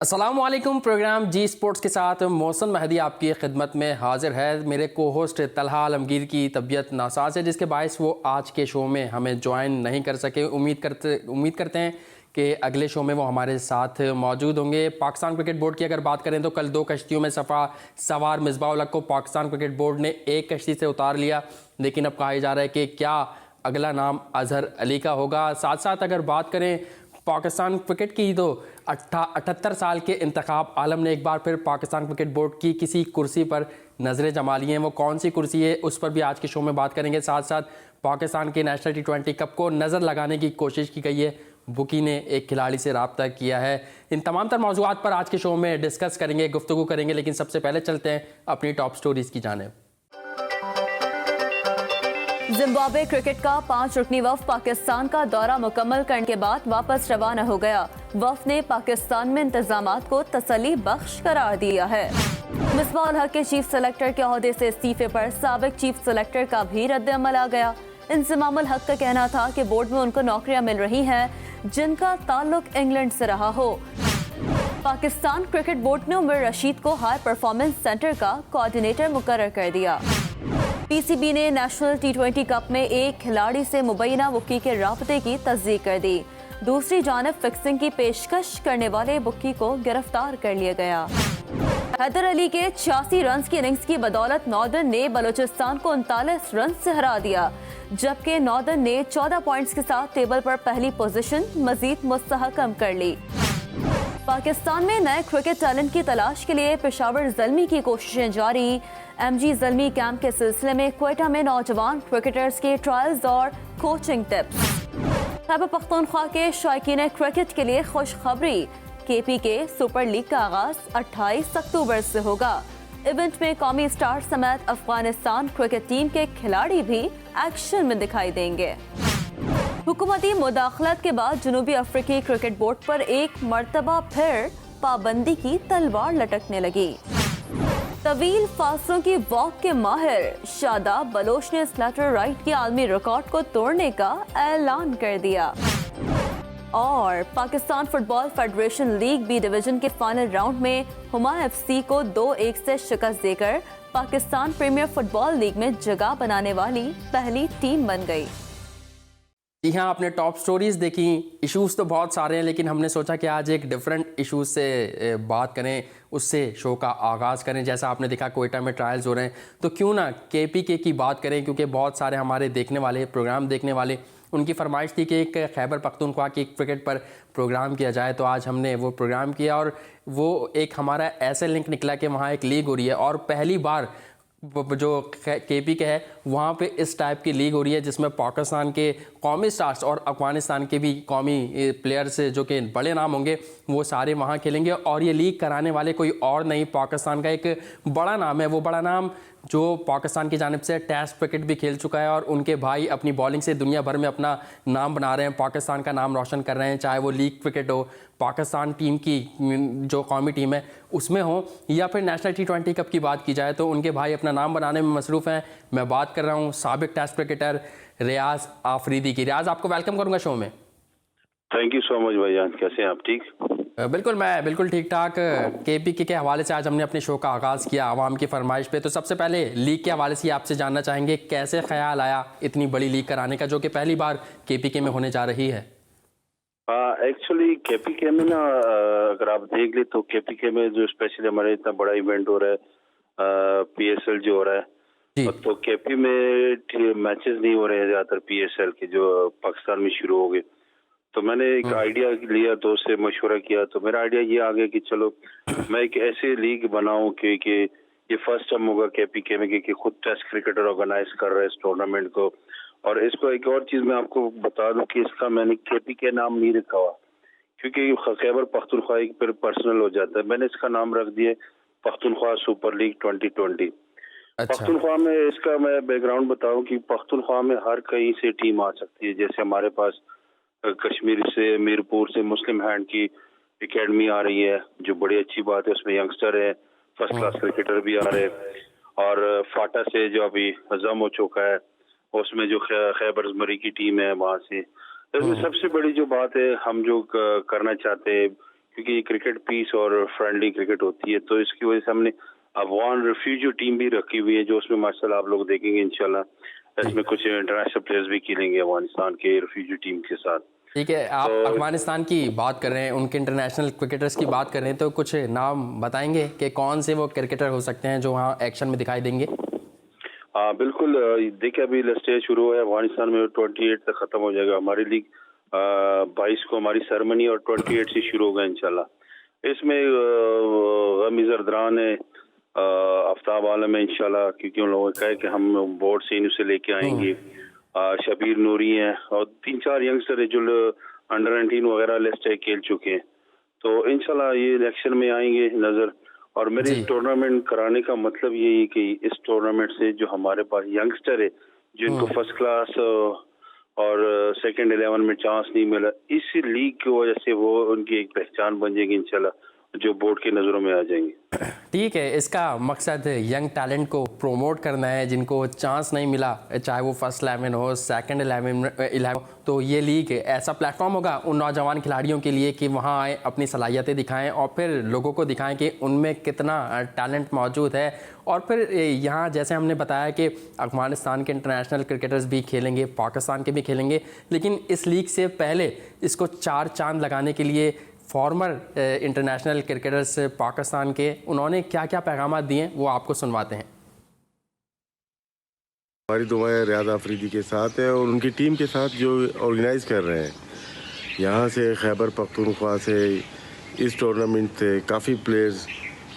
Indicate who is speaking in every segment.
Speaker 1: अस्सलामुअलैकुम। प्रोग्राम जी स्पोर्ट्स के साथ मौसम महदी आपकी खिदमत में हाजिर है। मेरे को होस्ट तलहा आलमगीर की तबीयत नासाज है, जिसके बायस वो आज के शो में हमें ज्वाइन नहीं कर सके। उम्मीद करते हैं कि अगले शो में वो हमारे साथ मौजूद होंगे। पाकिस्तान क्रिकेट बोर्ड की अगर बात करें तो कल 2 कश्तियों में सवार मिसबाह उल हक को पाकिस्तान क्रिकेट बोर्ड ने एक कश्ती से उतार लिया, लेकिन अब कहा जा रहा है कि क्या अगला नाम अजहर अली का होगा। साथ साथ अगर बात करें पाकिस्तान क्रिकेट की, तो 78 साल के इंतखाब आलम ने एक बार फिर पाकिस्तान क्रिकेट बोर्ड की किसी कुर्सी पर नज़रें जमा ली हैं। वो कौन सी कुर्सी है, उस पर भी आज के शो में बात करेंगे। साथ साथ पाकिस्तान के नेशनल T20 कप को नज़र लगाने की कोशिश की गई है, बुकी ने एक खिलाड़ी से रब्ता किया है। इन तमाम तर मौज़ूआत पर आज के शो में डिस्कस करेंगे, गुफ्तगू करेंगे। लेकिन सबसे पहले चलते हैं अपनी टॉप स्टोरीज़ की जानिब।
Speaker 2: जिम्बाब्वे क्रिकेट का 5 रुकनी वफ़द पाकिस्तान का दौरा मुकम्मल करने के बाद वापस रवाना हो गया। वफ़द ने पाकिस्तान में इंतजामात को तसल्ली बख्श करार दिया है। मिसबाह उल हक के चीफ सेलेक्टर के ओहदे से इस्तीफे पर साबिक चीफ सेलेक्टर का भी रद्द अमल आ गया। इंज़माम उल हक का कहना था कि बोर्ड में उनको नौकरियां मिल रही हैं जिनका ताल्लुक इंग्लैंड से रहा हो। पाकिस्तान क्रिकेट बोर्ड ने उमर रशीद को हाई परफॉर्मेंस सेंटर का कोऑर्डिनेटर मुकर्रर कर दिया। पीसीबी ने नेशनल T20 कप में एक खिलाड़ी से मुबैना बुकी के राब्ते की तस्दीक कर दी। दूसरी जानब फिक्सिंग की पेशकश करने वाले बुकी को गिरफ्तार कर लिया गया। हैदर अली के 86 रन की इनिंग्स की बदौलत नॉर्दर्न ने बलूचिस्तान को 39 रन से हरा दिया, जबकि नॉर्दर्न ने 14 पॉइंट्स के साथ टेबल पर पहली पोजीशन मजीद मुस्तहकम कर ली। पाकिस्तान में नए क्रिकेट टैलेंट की तलाश के लिए पेशावर ज़ल्मी की कोशिशें जारी। MG ज़ल्मी कैंप के सिलसिले में क्वेटा में नौजवान क्रिकेटर्स के ट्रायल्स और कोचिंग टिप्स। खैबर पख्तूनख्वा के शौकीन क्रिकेट के लिए खुशखबरी, KP के सुपर लीग का आगाज 28 अक्टूबर से होगा। इवेंट में कौमी स्टार समेत अफगानिस्तान क्रिकेट टीम के खिलाड़ी भी एक्शन में दिखाई देंगे। हुकूमती मुदाखलत के बाद जनूबी अफ्रीकी क्रिकेट बोर्ड पर एक मर्तबा फिर पाबंदी की तलवार लटकने लगी। तवील फासलों की वॉक के माहिर शादाब बलोच ने स्लैटर राइट के आलमी रिकॉर्ड को तोड़ने का ऐलान कर दिया। और Pakistan football federation league B division के फाइनल राउंड में हुमा FC को 2-1 से शिकस्त देकर पाकिस्तान प्रीमियर फुटबॉल लीग में जगह बनाने वाली पहली टीम बन गई।
Speaker 1: जी हाँ, आपने टॉप स्टोरीज़ देखी। इश्यूज़ तो बहुत सारे हैं, लेकिन हमने सोचा कि आज एक डिफरेंट इश्यूज़ से बात करें, उससे शो का आगाज़ करें। जैसा आपने देखा कोयटा में ट्रायल्स हो रहे हैं, तो क्यों ना KPK की बात करें, क्योंकि बहुत सारे हमारे देखने वाले, प्रोग्राम देखने वाले, उनकी फरमाइश थी कि एक खैबर पख्तूनख्वा की क्रिकेट पर प्रोग्राम किया जाए। तो आज हमने वो प्रोग्राम किया और वो एक हमारा ऐसे लिंक निकला कि वहाँ एक लीग हो रही है और पहली बार जो KPK है वहाँ पे इस टाइप की लीग हो रही है, जिसमें पाकिस्तान के कौमी स्टार्स और अफगानिस्तान के भी कौमी प्लेयर्स जो कि बड़े नाम होंगे वो सारे वहाँ खेलेंगे। और ये लीग कराने वाले कोई और नहीं, पाकिस्तान का एक बड़ा नाम है। वो बड़ा नाम जो पाकिस्तान की जानिब से टेस्ट क्रिकेट भी खेल चुका है और उनके भाई अपनी बॉलिंग से दुनिया भर में अपना नाम बना रहे हैं, पाकिस्तान का नाम रोशन कर रहे हैं। चाहे वो लीग क्रिकेट हो, पाकिस्तान टीम की जो कौमी टीम है उसमें हो, या फिर नेशनल T20 कप की बात की जाए तो उनके भाई अपना नाम बनाने में मसरूफ़ हैं। मैं बात कर रहा हूँ साबिक टेस्ट क्रिकेटर रियाज आफरीदी की। रियाज, आपको वेलकम करूँगा शो में।
Speaker 3: थैंक यू सो मच भाईजान, कैसे हैं आप? ठीक?
Speaker 1: बिल्कुल, मैं बिल्कुल ठीक ठाक। KPK के हवाले से आज हमने अपने शो का आगाज़ किया आवाम की फरमाइश पे। तो सबसे पहले लीग के हवाले से आपसे जानना चाहेंगे, कैसे ख्याल आया इतनी बड़ी लीग कराने का, जो कि पहली बार KPK में होने जा रही है?
Speaker 3: एक्चुअली KPK में ना, अगर आप देख ले तो KPK में जो स्पेशली हमारे इतना बड़ा इवेंट हो रहा है, PSL जो हो रहा है, तो KP में मैचेस नहीं हो रहे हैं ज़्यादातर PSL के, जो पाकिस्तान में शुरू हो गए। तो मैंने एक आइडिया लिया, दोस्त से मशवरा किया, तो मेरा आइडिया ये आ गया कि चलो मैं एक ऐसी लीग बनाऊं कि ये फर्स्ट टाइम होगा KPK में कि खुद टेस्ट क्रिकेटर ऑर्गेनाइज कर रहे हैं इस टूर्नामेंट को। और इसको एक और चीज मैं आपको बता दूं कि इसका मैंने KPK नाम नहीं रखा हुआ, क्योंकि खैबर पख्तूनख्वा एक फिर पर्सनल हो जाता है। मैंने इसका नाम रख दिया पख्तूनख्वा सुपर लीग 2020।
Speaker 1: अच्छा।
Speaker 3: पख्तूनख्वा में इसका मैं बैकग्राउंड बताऊं कि पख्तूनख्वा में हर कहीं से टीम आ सकती है। जैसे हमारे पास कश्मीर से, मीरपुर से मुस्लिम हैंड की एकेडमी आ रही है, जो बड़ी अच्छी बात है। उसमें यंगस्टर है, फर्स्ट क्लास क्रिकेटर भी आ रहे हैं। और फाटा से जो अभी हजम हो चुका है, उसमें जो खैबर मरी की टीम है वहां से। तो सबसे बड़ी जो बात है, हम जो करना चाहते हैं, क्योंकि ये क्रिकेट पीस और फ्रेंडली क्रिकेट होती है, तो इसकी वजह से हमने अफगान रेफ्यूजी टीम भी रखी हुई है, जो उसमें माशाल्लाह आप लोग देखेंगे इंशाल्लाह इसमें कुछ इंटरनेशनल प्लेयर्स भी खेलेंगे अफगानिस्तान के रेफ्यूजी टीम के साथ।
Speaker 1: ठीक है, आप
Speaker 3: तो
Speaker 1: अफगानिस्तान की बात कर रहे हैं, उनके इंटरनेशनल क्रिकेटर्स की बात कर रहे हैं, तो कुछ नाम बताएंगे कि कौन से वो क्रिकेटर हो सकते हैं जो वहाँ एक्शन में दिखाई देंगे?
Speaker 3: हाँ बिल्कुल, देखिए अभी स्टेज शुरू हुआ है अफगानिस्तान में, 28 तक खत्म हो जाएगा हमारी लीग। 22 को हमारी सेरेमनी और 28 से शुरू होगा इंशाल्लाह। इसमें गमी जरदान है, आफ्ताब आलम है इंशाल्लाह, क्योंकि उन लोगों ने कहा है कि हम बोर्ड से इन्हें लेके आएंगे। शबीर नूरी हैं और 3-4 यंगस्टर है जो अंडर 19 वगैरह लिस्ट खेल चुके हैं, तो इंशाल्लाह ये इलेक्शन में आएंगे नजर। और मेरे टूर्नामेंट कराने का मतलब यही है कि इस टूर्नामेंट से जो हमारे पास यंगस्टर है जिनको फर्स्ट क्लास और सेकंड 11 में चांस नहीं मिला, इस लीग की वजह से वो उनकी एक पहचान बन जाएगी इंशाल्लाह, जो बोर्ड की नज़रों में आ जाएंगे।
Speaker 1: ठीक है, इसका मकसद यंग टैलेंट को प्रोमोट करना है जिनको चांस नहीं मिला, चाहे वो फर्स्ट 11 हो, सेकंड 11, तो ये लीग ऐसा प्लेटफॉर्म होगा उन नौजवान खिलाड़ियों के लिए कि वहाँ आए, अपनी सलाहियतें दिखाएं और फिर लोगों को दिखाएं कि उनमें कितना टैलेंट मौजूद है। और फिर यहाँ जैसे हमने बताया कि अफगानिस्तान के इंटरनेशनल क्रिकेटर्स भी खेलेंगे, पाकिस्तान के भी खेलेंगे, लेकिन इस लीग से पहले इसको 4 चांद लगाने के लिए फॉर्मर इंटरनेशनल क्रिकेटर्स पाकिस्तान के, उन्होंने क्या क्या पैगाम दिए वो आपको सुनवाते हैं।
Speaker 4: हमारी दुआएं रियाज अफरीदी के साथ है और उनकी टीम के साथ जो ऑर्गेनाइज कर रहे हैं। यहाँ से खैबर पख्तूनख्वा से इस टूर्नामेंट से काफ़ी प्लेयर्स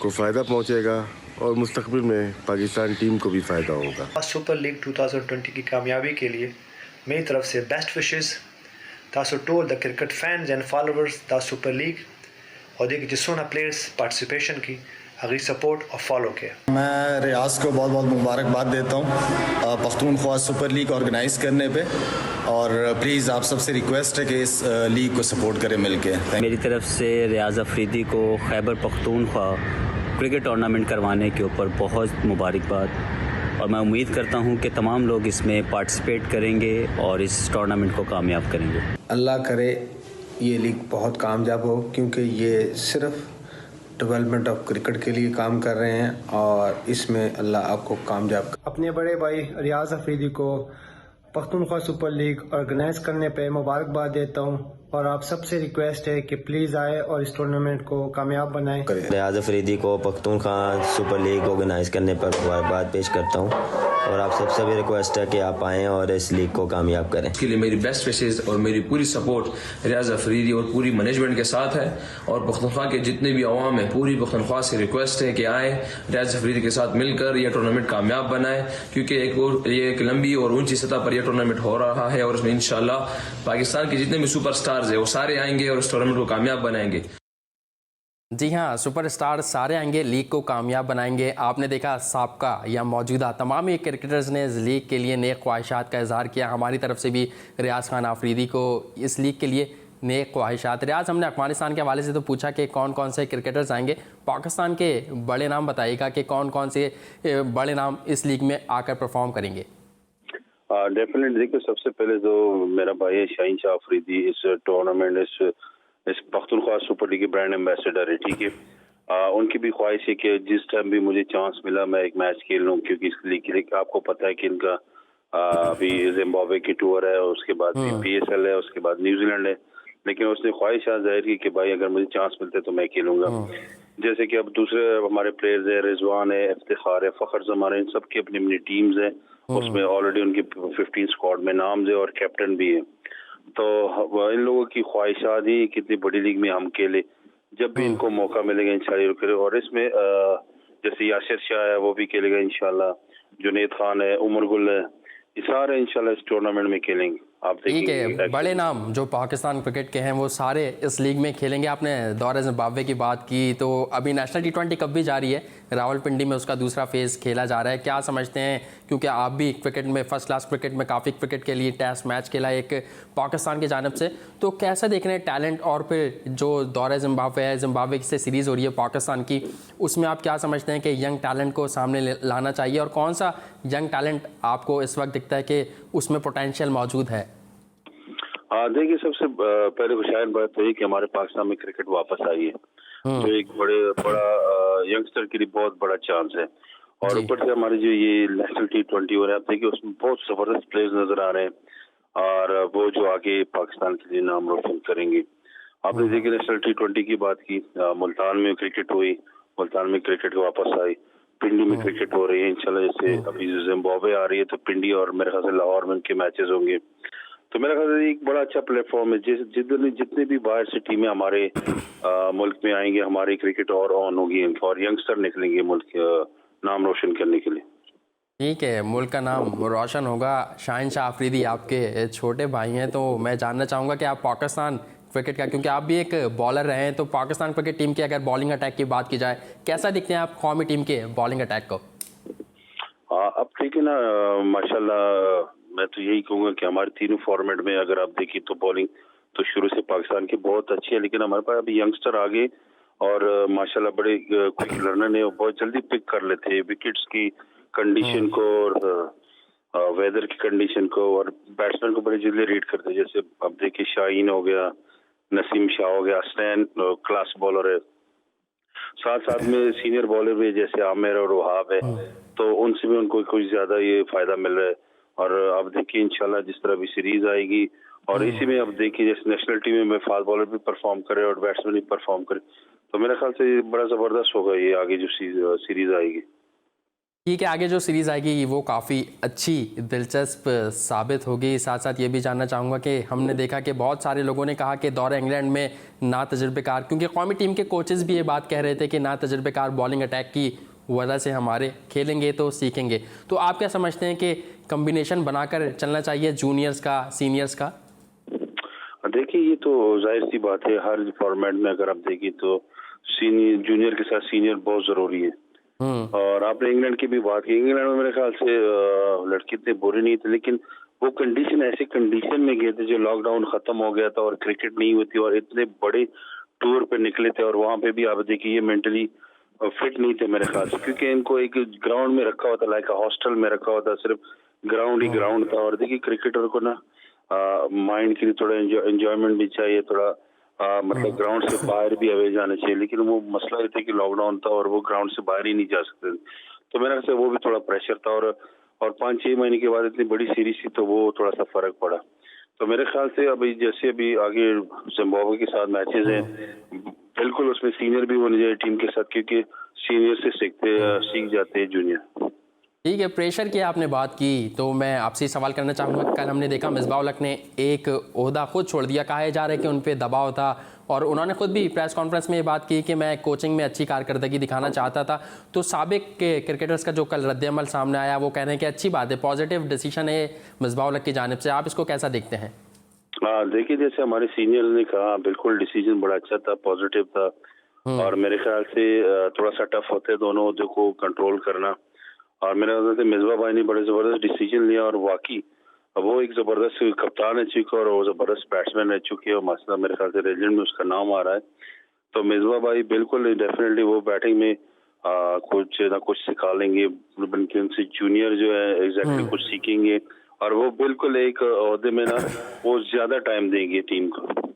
Speaker 4: को फ़ायदा पहुँचेगा और मुस्तकबिल में पाकिस्तान टीम को भी फ़ायदा होगा।
Speaker 5: सुपर लीग 2020 की कामयाबी के लिए मेरी तरफ से बेस्ट विशेस तासो टोल the cricket fans and followers the super league, और देखिए जिसों ना प्लेयर्स पार्टिसिपेशन की अगली सपोर्ट और फॉलो किया।
Speaker 6: मैं रियाज को बहुत बहुत मुबारकबाद देता हूँ पख्तूनख्वा सुपर लीग ऑर्गेनाइज करने पे, और प्लीज़ आप सबसे रिक्वेस्ट है कि इस लीग को सपोर्ट करें मिलके।
Speaker 7: मेरी तरफ से रियाज अफरीदी को खैबर पख्तूनख्वा क्रिकेट टूर्नामेंट करवाने के ऊपर बहुत मुबारकबाद, और मैं उम्मीद करता हूं कि तमाम लोग इसमें पार्टिसिपेट करेंगे और इस टूर्नामेंट को कामयाब करेंगे।
Speaker 8: अल्लाह करे ये लीग बहुत कामयाब हो, क्योंकि ये सिर्फ डेवलपमेंट ऑफ क्रिकेट के लिए काम कर रहे हैं और इसमें अल्लाह आपको कामयाब।
Speaker 9: अपने बड़े भाई रियाज अफरीदी को पख्तूनख्वा सुपर लीग ऑर्गेनाइज करने पे मुबारकबाद देता हूँ, और आप सबसे रिक्वेस्ट है कि प्लीज़ आए और इस टूर्नामेंट को कामयाब बनाएं।
Speaker 10: रियाज अफरीदी को पख्तूनख्वा सुपर लीग ऑर्गेनाइज करने पर मुबारकबाद पेश करता हूँ, और आप सबसे भी रिक्वेस्ट है कि आप आएँ और इस लीग को कामयाब करें।
Speaker 11: इसके लिए मेरी बेस्ट विशेस और मेरी पूरी सपोर्ट रियाज अफरीदी और पूरी मैनेजमेंट के साथ है, और पख्तूनख्वा के जितने भी अवाम है पूरी पख्तूनख्वा से रिक्वेस्ट है कि आएँ, रियाज अफरीदी के साथ मिलकर यह टूर्नामेंट कामयाब बनाएं, क्योंकि ये एक लंबी और ऊंची सतह पर यह टूर्नामेंट हो रहा है, और उसमें इंशाल्लाह पाकिस्तान के जितने भी सुपरस्टार्स है वो सारे आएंगे और इस टूर्नामेंट को कामयाब बनाएंगे।
Speaker 1: जी हाँ, सुपरस्टार सारे आएंगे, लीग को कामयाब बनाएंगे। आपने देखा साबका या मौजूदा तमाम ही क्रिकेटर्स ने इस लीग के लिए नेक ख्वाहिशात का इजहार किया। हमारी तरफ से भी रियाज खान आफरीदी को इस लीग के लिए नेक ख्वाहिशात। रियाज, हमने अफगानिस्तान के हवाले से तो पूछा कि कौन कौन से क्रिकेटर्स आएंगे, पाकिस्तान के बड़े नाम बताइएगा कि कौन कौन से बड़े नाम इस लीग में आकर परफॉर्म करेंगे।
Speaker 3: डेफिनेटली देखिए, सबसे पहले तो मेरा भाई है शाहीन शाह अफरीदी, इस टूर्नामेंट इस पख्तूनख्वा सुपर लीग के ब्रांड एम्बेसडर है। ठीक है, उनकी भी ख्वाहिश है कि जिस टाइम भी मुझे चांस मिला मैं एक मैच खेल लूँ, क्योंकि इस लीग के लिए आपको पता है कि इनका अभी जिम्बाब्वे की टूर है, उसके बाद PSL है, उसके बाद न्यूजीलैंड है, लेकिन उसने ख्वाहिश जाहिर की कि भाई अगर मुझे चांस मिलते तो मैं खेलूंगा। जैसे कि अब दूसरे हमारे प्लेयर्स है, रिजवान है, इफ्तिखार है, फखर जमान है, इन सब की अपनी अपनी टीम्स है, उसमें ऑलरेडी उनकी 15 स्क्वाड में नाम है और कैप्टन भी है। तो इन लोगों की ख्वाहिशात ही कितनी बड़ी लीग में हम खेले, जब भी इनको मौका मिलेगा इंशाल्लाह। और इसमें जैसे यासिर शाह है वो भी खेलेगा इंशाल्लाह, जुनैद खान है, उमर गुल है, ये सारे इंशाल्लाह इस टूर्नामेंट में खेलेंगे। आप
Speaker 1: ठीक है, बड़े नाम जो पाकिस्तान क्रिकेट के हैं वो सारे इस लीग में खेलेंगे। आपने दौरे जिम्बाब्वे की बात की, तो अभी नेशनल T20 कप भी जारी है, रावलपिंडी में उसका दूसरा फेज़ खेला जा रहा है। क्या समझते हैं, क्योंकि आप भी क्रिकेट में फर्स्ट क्लास क्रिकेट में काफ़ी क्रिकेट के लिए टेस्ट मैच खेला एक पाकिस्तान की जानब से, तो कैसा देख रहे हैं टैलेंट, और फिर जो दौरे जिम्बाब्वे है, जिम्बाब्वे से सीरीज़ हो रही है पाकिस्तान की, उसमें आप क्या समझते हैं कि यंग टैलेंट को सामने लाना चाहिए, और कौन सा यंग टैलेंट आपको इस वक्त दिखता है कि उसमें पोटेंशियल मौजूद है?
Speaker 3: देखिए सबसे पहले खुशहाल बात तो ये कि हमारे पाकिस्तान में क्रिकेट वापस आई है, जो एक बड़ा यंगस्टर के लिए बहुत बड़ा चांस है। और ऊपर से हमारे जो ये नेशनल T20 हो रहा है, आप देखिए उसमें बहुत जबरदस्त प्लेयर्स नजर आ रहे हैं और वो जो आगे पाकिस्तान के लिए नाम रोशन करेंगे। आपने देखिए नेशनल T20 की बात की, मुल्तान में क्रिकेट हुई, मुल्तान में क्रिकेट वापस आई, पिंडी में क्रिकेट हो रही है इंशाल्लाह। जैसे अभी जिम्बाब्वे आ रही है तो पिंडी और मेरे ख्याल से लाहौर में उनके मैचेस होंगे। तो मेरा ख्याल से एक बड़ा अच्छा प्लेटफॉर्म है, जितने भी बाहर से टीमें हमारे मुल्क में आएंगे, हमारी क्रिकेट और ऑन होगी और यंगस्टर निकलेंगे मुल्क नाम रोशन करने के लिए।
Speaker 1: ठीक है, मुल्क का नाम रोशन होगा। शाहिन शाह अफरीदी आपके छोटे भाई हैं, तो मैं जानना चाहूँगा कि आप पाकिस्तान क्रिकेट का, क्योंकि आप भी एक बॉलर रहे हैं, तो पाकिस्तान क्रिकेट टीम के अगर बॉलिंग अटैक की बात की जाए, कैसा दिखते हैं आप कौमी टीम के बॉलिंग अटैक को?
Speaker 3: अब ठीक है ना, माशाल्लाह मैं तो यही कहूँगा कि हमारे तीनों फॉर्मेट में अगर आप देखिए तो बॉलिंग तो शुरू से पाकिस्तान की बहुत अच्छी है, लेकिन हमारे पास अभी यंगस्टर आगे और माशाल्लाह बड़े क्विक लर्नर है और बहुत जल्दी पिक कर लेते हैं विकेट्स की कंडीशन को और वेदर की कंडीशन को, और बैट्समैन को बड़ी जल्दी रीड करते हैं। जैसे अब देखिए शाहीन हो गया, नसीम शाह हो गया, स्टैन क्लास बॉलर है, साथ साथ में सीनियर बॉलर भी जैसे आमिर और वहाब है, तो उनसे भी उनको कुछ ज्यादा ये फायदा मिल रहा है। और अब देखिए इंशाल्लाह जिस तरह भी सीरीज आएगी और इसी में अब देखिए जैसे नेशनल टीम में फास्ट बॉलर भी परफॉर्म करे और बैट्समैन भी परफॉर्म करे, तो मेरे ख्याल से ये बड़ा जबरदस्त होगा ये आगे जो सीरीज आएगी।
Speaker 1: ठीक है, आगे जो सीरीज़ आएगी वो काफ़ी अच्छी दिलचस्प साबित होगी। साथ साथ ये भी जानना चाहूँगा कि हमने देखा कि बहुत सारे लोगों ने कहा कि दौरे इंग्लैंड में ना तजुर्बेकार, क्योंकि कौमी टीम के कोचेज़ भी ये बात कह रहे थे कि ना तजुर्बेकार बॉलिंग अटैक की वजह से हमारे खेलेंगे तो सीखेंगे। तो आप क्या समझते हैं कि कम्बिनेशन बनाकर चलना चाहिए जूनियर्स का सीनियर्स का?
Speaker 3: देखिए ये तो जाहिर सी बात है, हर फॉर्मेट में अगर आप देखिए तो सीनियर जूनियर के साथ सीनियर बहुत ज़रूरी है। और आपने इंग्लैंड की भी बात की, इंग्लैंड में मेरे ख्याल से लड़के इतने बुरे नहीं थे, लेकिन वो कंडीशन ऐसे कंडीशन में गए थे जो लॉकडाउन खत्म हो गया था और क्रिकेट नहीं हुई थी और इतने बड़े टूर पे निकले थे और वहां पे भी आप देखिए ये मेंटली फिट नहीं थे मेरे ख्याल से, क्योंकि इनको एक ग्राउंड में रखा हुआ था, लाइक हॉस्टल में रखा हुआ था, सिर्फ ग्राउंड ही ग्राउंड था। और देखिए क्रिकेटर को ना माइंड के लिए थोड़ा एंजॉयमेंट भी चाहिए, थोड़ा मतलब ग्राउंड से बाहर भी अवे जाना चाहिए, लेकिन वो मसला ये था कि लॉकडाउन था और वो ग्राउंड से बाहर ही नहीं जा सकते, तो मेरे ख्याल से वो भी थोड़ा प्रेशर था। और 5-6 महीने के बाद इतनी बड़ी सीरीज थी तो वो थोड़ा सा फर्क पड़ा। तो मेरे ख्याल से अभी जैसे अभी आगे जिम्बाब्वे के साथ मैचेस हैं, बिल्कुल उसमें सीनियर भी होने चाहिए टीम के साथ, क्योंकि सीनियर से सीख जाते हैं जूनियर।
Speaker 1: ठीक है, प्रेशर की आपने बात की तो मैं आपसे सवाल करना चाहूँगा। कल हमने देखा मिसबाह उल हक ने एक ओहदा खुद छोड़ दिया, कहा जा रहा है कि उन पर दबाव था और उन्होंने खुद भी प्रेस कॉन्फ्रेंस में ये बात की कि मैं कोचिंग में अच्छी कारकर्दगी दिखाना चाहता था। तो साबिक के क्रिकेटर्स का जो कल रद्द-ए-अमल सामने आया वो कह रहे हैं कि अच्छी बात है, पॉजिटिव डिसीजन है मिसबाह उल हक की जानिब से, आप इसको कैसा देखते हैं?
Speaker 3: देखिए जैसे हमारे सीनियर ने कहा, बिल्कुल डिसीजन बड़ा अच्छा था, पॉजिटिव था और मेरे ख्याल से थोड़ा सा टफ होते दोनों ओहदे को कंट्रोल करना। और मेरे ख्याल से मिसबाह भाई ने बड़े जबरदस्त डिसीजन लिया और वाकई वो एक जबरदस्त कप्तान है चुके और वो जबरदस्त बैट्समैन रह चुके हैं और मसला मेरे ख्याल से रेजिडेंट में उसका नाम आ रहा है। तो मिसबाह भाई बिल्कुल डेफिनेटली वो बैटिंग में कुछ ना कुछ सिखा लेंगे, बल्कि उनसे जूनियर जो है एग्जैक्टली कुछ सीखेंगे और वो बिल्कुल एक ओहदे में ना वो ज्यादा टाइम देंगे टीम को।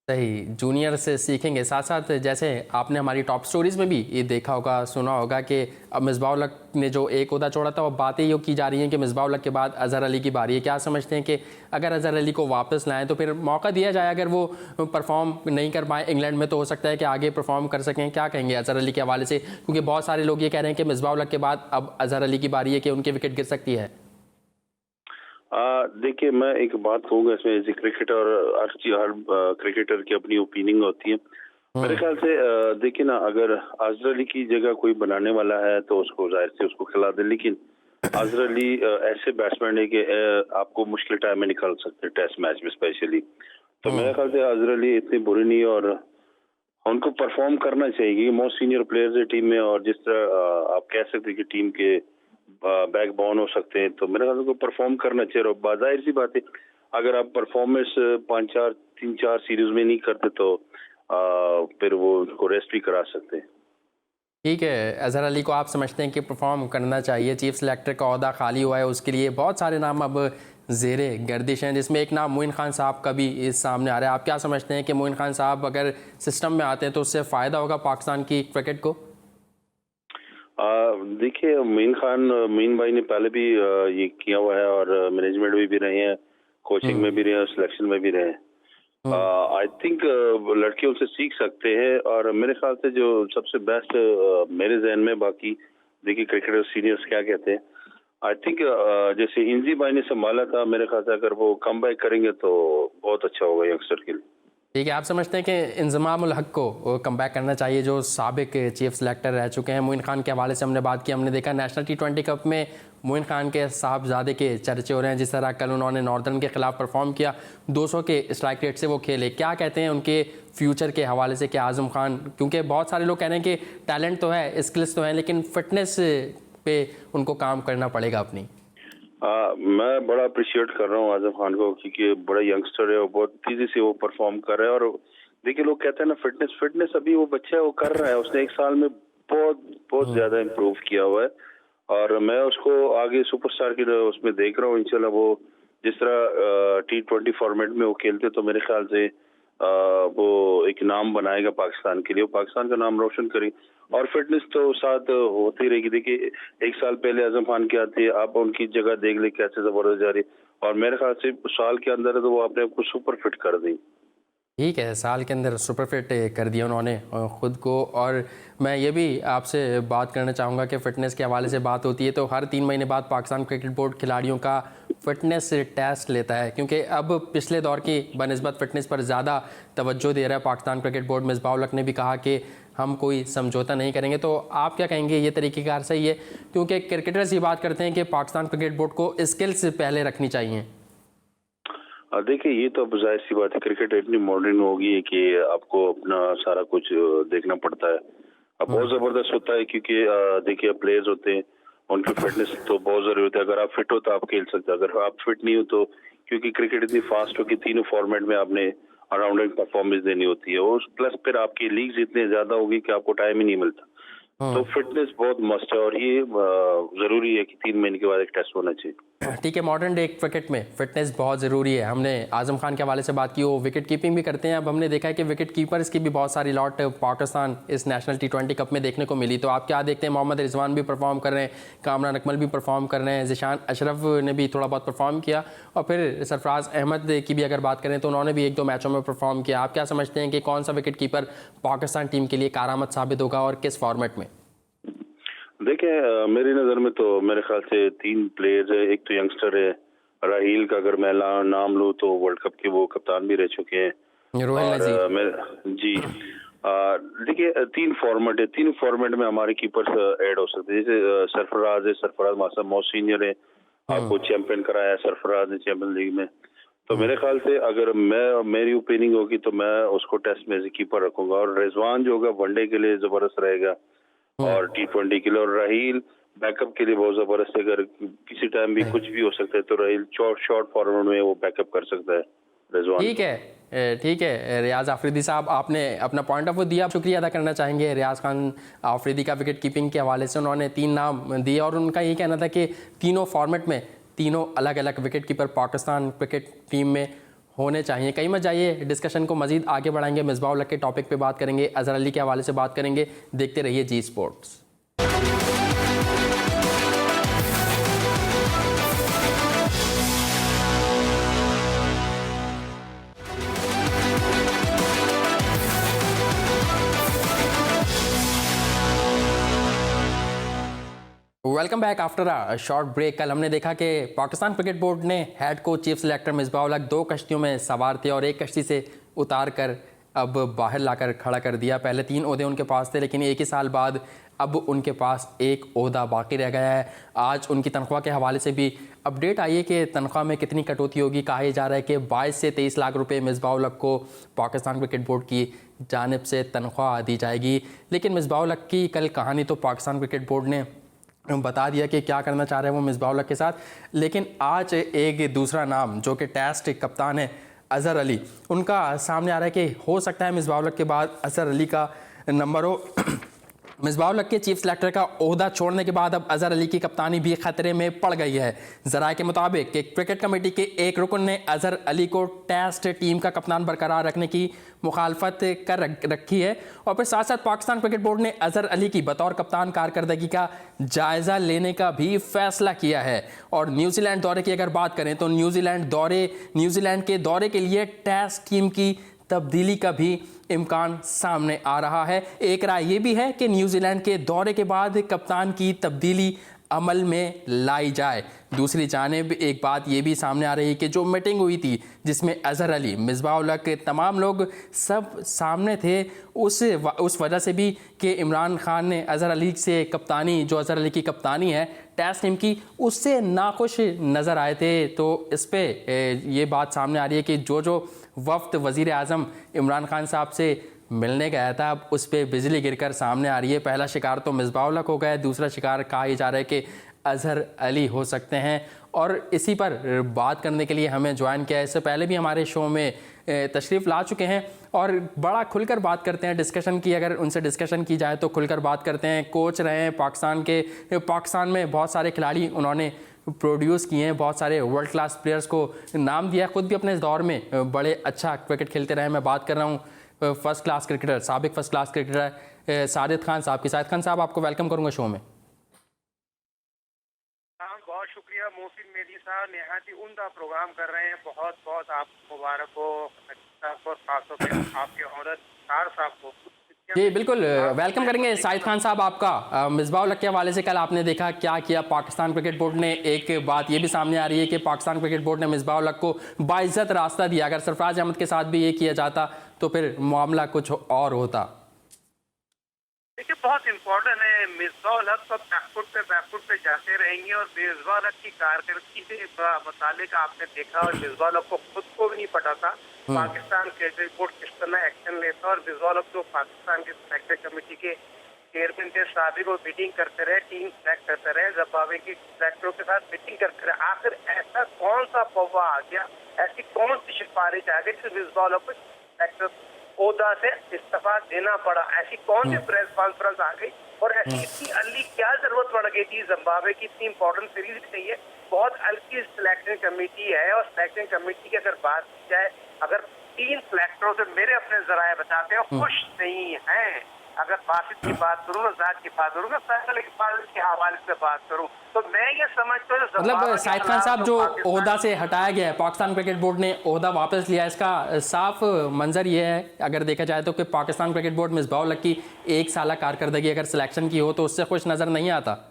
Speaker 1: सही, जूनियर से सीखेंगे। साथ साथ जैसे आपने हमारी टॉप स्टोरीज में भी ये देखा होगा, सुना होगा कि अब मिसबाह उल हक ने जो एक ओहदा छोड़ा था, वो बातें ये की जा रही हैं कि मिसबाह उल हक के बाद अजहर अली की बारी है। क्या समझते हैं कि अगर अजहर अली को वापस लाएं तो फिर मौका दिया जाए, अगर वो परफॉर्म नहीं कर पाए इंग्लैंड में तो हो सकता है कि आगे परफॉर्म कर सकें? क्या कहेंगे अजहर अली के हवाले से, क्योंकि बहुत सारे लोग ये कह रहे हैं कि मिसबाह उल हक के बाद अब अजहर अली की बारी है कि उनकी विकेट गिर सकती है?
Speaker 3: देखिए मैं एक बात कहूँगा इसमें, एज ए क्रिकेटर हर क्रिकेटर की अपनी ओपिनियन होती है। मेरे ख्याल से देखिए ना, अगर अजहर अली की जगह कोई बनाने वाला है तो उसको जाहिर से उसको खिला दे, लेकिन अजहर अली ऐसे बैट्समैन है कि आपको मुश्किल टाइम में निकाल सकते हैं टेस्ट मैच में स्पेशली। तो मेरे ख्याल से अजहर अली इतनी बुरी नहीं और उनको परफॉर्म करना चाहिए। मोस्ट सीनियर प्लेयर्स है टीम में और जिस तरह आप कह सकते हैं कि टीम के बैकबोन हो सकते हैं, तो मेरे ख्याल से परफॉर्म करना चाहिए। और जाहिर सी बात है, अगर आप परफॉर्मेंस 3-4 सीरीज में नहीं करते तो फिर वो उनको रेस्ट भी करा सकते हैं।
Speaker 1: ठीक है, अजहर अली को आप समझते हैं कि परफॉर्म करना चाहिए, चीफ सेलेक्टर का ओहदा खाली हुआ है, उसके लिए बहुत सारे नाम अब ज़ेरे गर्दिश हैं, जिसमें एक नाम मोइन खान साहब का भी इस सामने आ रहा है। आप क्या समझते हैं कि मोइन खान साहब अगर सिस्टम में आते हैं तो उससे फ़ायदा होगा पाकिस्तान की क्रिकेट को?
Speaker 3: देखिए, मोइन भाई ने पहले भी ये किया हुआ है और मैनेजमेंट में भी रहे हैं, कोचिंग में भी रहे हैं, सिलेक्शन में भी रहे हैं। आई थिंक लड़के उनसे सीख सकते हैं और मेरे ख्याल से जो सबसे बेस्ट मेरे जहन में, बाकी देखिए क्रिकेटर सीनियर्स क्या कहते हैं, आई थिंक जैसे इंजी भाई ने संभाला था, मेरे ख्याल से अगर वो कम बैक करेंगे तो बहुत अच्छा होगा यंगस्टर के लिए।
Speaker 1: ठीक है, आप समझते हैं कि इंजमामुल हक को कम बैक करना चाहिए, जो साबिक चीफ सेलेक्टर रह चुके हैं? मोइन खान के हवाले से हमने बात की, हमने देखा नेशनल T20 कप में मोइन खान के साहबजादे के चर्चे हो रहे हैं। जिस तरह कल उन्होंने नॉर्दर्न के खिलाफ परफॉर्म किया, 200 के स्ट्राइक रेट से वो खेले। क्या कहते हैं उनके फ्यूचर के हवाले से कि आज़म खान, क्योंकि बहुत सारे लोग कह रहे हैं कि टैलेंट तो है, स्किल्स तो हैं, लेकिन फिटनेस पे उनको काम करना पड़ेगा अपनी।
Speaker 3: मैं बड़ा अप्रिशिएट कर रहा हूँ आजम खान को, क्योंकि बड़ा यंगस्टर है और बहुत तेजी से वो परफॉर्म कर रहा है। और देखिए, लोग कहते हैं ना फिटनेस अभी वो बच्चा है, वो कर रहा है। उसने एक साल में बहुत ज्यादा इम्प्रूव किया हुआ है और मैं उसको आगे सुपरस्टार की उसमें देख रहा हूँ। इंशाल्लाह वो जिस तरह T20 फॉर्मेट में वो खेलते, तो मेरे ख्याल से वो एक नाम बनाएगा पाकिस्तान के लिए, पाकिस्तान का नाम रोशन करेगा। और फिटनेस तो साथ होती रहेगी। देखिए, एक साल पहले आजम खान क्या थे, आप उनकी जगह देख ले कैसे जबरदस्त जा रही, और मेरे ख्याल से साल के अंदर तो वो अपने आप को सुपर फिट कर दी।
Speaker 1: ठीक है, साल के अंदर सुपर फिट कर दिया उन्होंने ख़ुद को। और मैं ये भी आपसे बात करना चाहूँगा कि फ़िटनेस के हवाले से बात होती है तो हर 3 महीने बाद पाकिस्तान क्रिकेट बोर्ड खिलाड़ियों का फ़िटनेस टेस्ट लेता है, क्योंकि अब पिछले दौर की बनिस्बत फ़िटनेस पर ज़्यादा तवज्जो दे रहा है पाकिस्तान क्रिकेट बोर्ड। मिसबाह उल हक ने भी कहा कि हम कोई समझौता नहीं करेंगे। तो आप क्या कहेंगे, ये तरीक़ेकार सही है? क्योंकि क्रिकेटर्स ये बात करते हैं कि पाकिस्तान क्रिकेट बोर्ड को स्किल्स पहले रखनी चाहिए।
Speaker 3: देखिए, ये तो अब जाहिर सी बात है, क्रिकेट इतनी मॉडर्न होगी कि आपको अपना सारा कुछ देखना पड़ता है। अब बहुत ज़बरदस्त होता है, क्योंकि देखिए प्लेयर्स होते हैं, उनकी फिटनेस तो बहुत ज़रूरी होता है। अगर आप फिट हो तो आप खेल सकते हो, अगर आप फिट नहीं हो तो, क्योंकि क्रिकेट इतनी फास्ट हो कि तीनों फॉर्मेट में आपने अराउंडिंग परफॉर्मेंस देनी होती है, और प्लस फिर आपकी लीग्स इतने ज़्यादा होगी कि आपको टाइम ही नहीं मिलता। तो फिटनेस बहुत मस्ट है और ये ज़रूरी है कि 3 महीने के बाद एक टेस्ट होना चाहिए।
Speaker 1: ठीक है, मॉडर्न डे क्रिकेट में फिटनेस बहुत ज़रूरी है। हमने आज़म खान के हवाले से बात की, वो विकेट कीपिंग भी करते हैं। अब हमने देखा है कि विकेट कीपर्स की भी बहुत सारी लॉट पाकिस्तान इस नेशनल T20 कप में देखने को मिली। तो आप क्या देखते हैं? मोहम्मद रिजवान भी परफॉर्म कर रहे हैं, कामरान अकमल भी परफॉर्म कर रहे हैं, ज़िशान अशरफ ने भी थोड़ा बहुत परफॉर्म किया, और फिर सरफराज अहमद की भी अगर बात करें तो उन्होंने भी 1-2 मैचों में परफॉर्म किया। आप क्या समझते हैं कि कौन सा विकेट कीपर पाकिस्तान टीम के लिए कारआमद साबित होगा और किस फॉर्मेट में?
Speaker 3: देखिए, मेरी नज़र में तो मेरे ख्याल से 3 प्लेयर्स है। एक तो यंगस्टर है राहील का, अगर मैं नाम लूँ तो वर्ल्ड कप के वो कप्तान भी रह चुके हैं। देखिए, 3 फॉर्मेट है, 3 फॉर्मेट में हमारे कीपर्स ऐड हो सकते हैं। जैसे सरफराज है, सरफराज मासा बहुत सीनियर है, आपको चैंपियन कराया है सरफराज ने चैंपियन लीग में। तो मेरे ख्याल से अगर मेरी ओपिनियन होगी तो मैं उसको टेस्ट में से कीपर रखूंगा, और रिजवान जो होगा वनडे के लिए जबरदस्त रहेगा और T20 के लिए, और राहील बैकअप के लिए बहुत जबरदस्त है। अगर किसी टाइम भी कुछ भी हो सकता है तो राहील शॉर्ट फॉर्मेट में वो बैकअप कर सकता है रिजवान।
Speaker 1: ठीक है रियाज आफरीदी साहब, आपने अपना पॉइंट ऑफ व्यू दिया, शुक्रिया अदा करना चाहेंगे रियाज खान आफरीदी का विकेट कीपिंग के हवाले से। उन्होंने 3 नाम दिए और उनका यही कहना था कि तीनों फॉर्मेट में तीनों अलग अलग wicket keeper Pakistan cricket team में होने चाहिए। कहीं मत जाइए, डिस्कशन को मजीद आगे बढ़ाएंगे, मिसबाह उल हक के टॉपिक पे बात करेंगे, अजहर अली के हवाले से बात करेंगे। देखते रहिए Zee sports. Welcome back after a short break. कल हमने देखा कि पाकिस्तान क्रिकेट बोर्ड ने head coach chief selector Misbah ul Haq 2 कश्तियों में सवार थे और एक कश्ती से उतार कर अब बाहर लाकर खड़ा कर दिया। पहले 3 ओहदे उनके पास थे, लेकिन 1 ही साल बाद अब उनके पास 1 ओहदा बाकी रह गया है। आज उनकी तनख्वाह के हवाले से भी अपडेट आई है कि तनख्वाह में कितनी कटौती होगी। कहा जा रहा है कि 22 से 23 लाख रुपए मिसबाह उल हक को पाकिस्तान क्रिकेट बोर्ड की जानिब से तनख्वाह दी जाएगी। लेकिन मिसबाह उल हक की कल कहानी तो पाकिस्तान क्रिकेट बोर्ड ने बता दिया कि क्या करना चाह रहे हैं वो मिसबाह उल हक के साथ। लेकिन आज एक दूसरा नाम जो कि टेस्ट कप्तान है अजहर अली, उनका सामने आ रहा है कि हो सकता है मिसबाह उल हक के बाद अजहर अली का नंबर हो। मिसबाह-उल हक के चीफ सेलेक्टर का ओहदा छोड़ने के बाद अब अजहर अली की कप्तानी भी खतरे में पड़ गई है। ज़राए के मुताबिक कि क्रिकेट कमेटी के एक रुकन ने अजहर अली को टेस्ट टीम का कप्तान बरकरार रखने की मुखालफत कर रखी है और फिर साथ साथ पाकिस्तान क्रिकेट बोर्ड ने अजहर अली की बतौर कप्तान कारकर्दगी का जायज़ा लेने का भी फैसला किया है। और न्यूजीलैंड दौरे की अगर बात करें तो न्यूजीलैंड के दौरे के लिए टेस्ट टीम की तब्दीली का भी इम्कान सामने आ रहा है। एक राय ये भी है कि न्यूजीलैंड के दौरे के बाद कप्तान की तब्दीली अमल में लाई जाए। दूसरी जानिब एक बात ये भी सामने आ रही है कि जो मीटिंग हुई थी जिसमें अजहर अली, मिसबाह-उल हक, तमाम लोग सब सामने थे, उस वजह से भी कि इमरान खान ने अजहर अली से कप्तानी, जो अजहर अली की कप्तानी है टेस्ट टीम की, उससे नाखुश नज़र आए थे। तो इस पर ये बात सामने आ रही है कि जो वफ्द वज़ीर आज़म इमरान खान साहब से मिलने गया था, अब उस पर बिजली गिरकर सामने आ रही है। पहला शिकार तो मिसबाह-उल हक हो गया, दूसरा शिकार कहा जा रहा है कि अजहर अली हो सकते हैं। और इसी पर बात करने के लिए हमें ज्वाइन किया है, इससे पहले भी हमारे शो में तशरीफ़ ला चुके हैं और बड़ा खुलकर बात करते हैं। डिस्कशन की अगर उनसे डिस्कशन की जाए तो खुलकर बात करते हैं। कोच रहे हैं पाकिस्तान में बहुत सारे खिलाड़ी उन्होंने प्रोड्यूस किए हैं, बहुत सारे वर्ल्ड क्लास प्लेयर्स को नाम दिया, खुद भी अपने इस दौर में बड़े अच्छा क्रिकेट खेलते रहे। मैं बात कर रहा हूँ फर्स्ट क्लास क्रिकेटर, साबिक first class cricketer Sajid Khan साहब की। साजिद खान साहब, आपको वेलकम करूँगा शो में।
Speaker 12: बहुत शुक्रिया मोहसिन मेदी साहब, निहायत ही उम्दा प्रोग्राम कर रहे हैं। बहुत बहुत आपको मुबारक हो, खासतौर पे आपके औरत साहब को।
Speaker 1: जी बिल्कुल, वेलकम करेंगे साजिद खान साहब आपका। मिसबाह-उल हक के हवाले से कल आपने देखा क्या किया पाकिस्तान क्रिकेट बोर्ड ने। एक बात ये भी सामने आ रही है कि पाकिस्तान क्रिकेट बोर्ड ने मिसबाह-उल हक को बाइज्जत रास्ता दिया। अगर सरफराज अहमद के साथ भी ये किया जाता तो फिर मामला कुछ और होता।
Speaker 12: देखिए, बहुत इम्पोर्टेंट है। मिसबाह-उल हक तो बैकफुट पे जाते रहेंगे और मिसबाह-उल हक की कारकर्दगी से मुतालिक आपने देखा और मिसबाह-उल हक को खुद को भी नहीं पता था पाकिस्तान क्रिकेट बोर्ड किस तरह एक्शन लेता। और मिसबाह-उल हक जो पाकिस्तान के सेलेक्शन कमेटी के चेयरमैन थे, साबिक वो मीटिंग करते रहे, टीम सेलेक्ट करते रहे, ज़िम्बाब्वे के सेलेक्टरों के साथ मीटिंग करते रहे। आखिर ऐसा कौन सा पौवा आ गया, ऐसी कौन सी सिफारिश आ गई जिससे मिसबाह-उल हक को सेलेक्टर ओहदा से इस्तीफा देना पड़ा? ऐसी कौन सी प्रेस कॉन्फ्रेंस आ गई और ऐसी इतनी अर्ली क्या जरूरत पड़ गई थी? जिम्बाब्वे की इतनी इंपॉर्टेंट सीरीज भी नहीं है, बहुत हल्की सिलेक्शन कमेटी है। और सिलेक्शन कमेटी की अगर बात की जाए, अगर 3 सिलेक्टरों से मेरे अपने जराए बताते हैं खुश नहीं है। अगर बासित की बात करूँ, रज़ाक की बात करूँ, फैसल के हवाले से बात करूँ, तो मैं ये समझता हूँ
Speaker 1: मतलब साजिद खान साहब जो ओहदा से हटाया गया है, पाकिस्तान क्रिकेट बोर्ड ने ओहदा वापस लिया, इसका साफ मंजर ये है अगर देखा जाए तो कि पाकिस्तान क्रिकेट बोर्ड मिसबाह-उल हक की 1 साल कारकर्दगी अगर सिलेक्शन की हो तो उससे खुश नजर नहीं आता।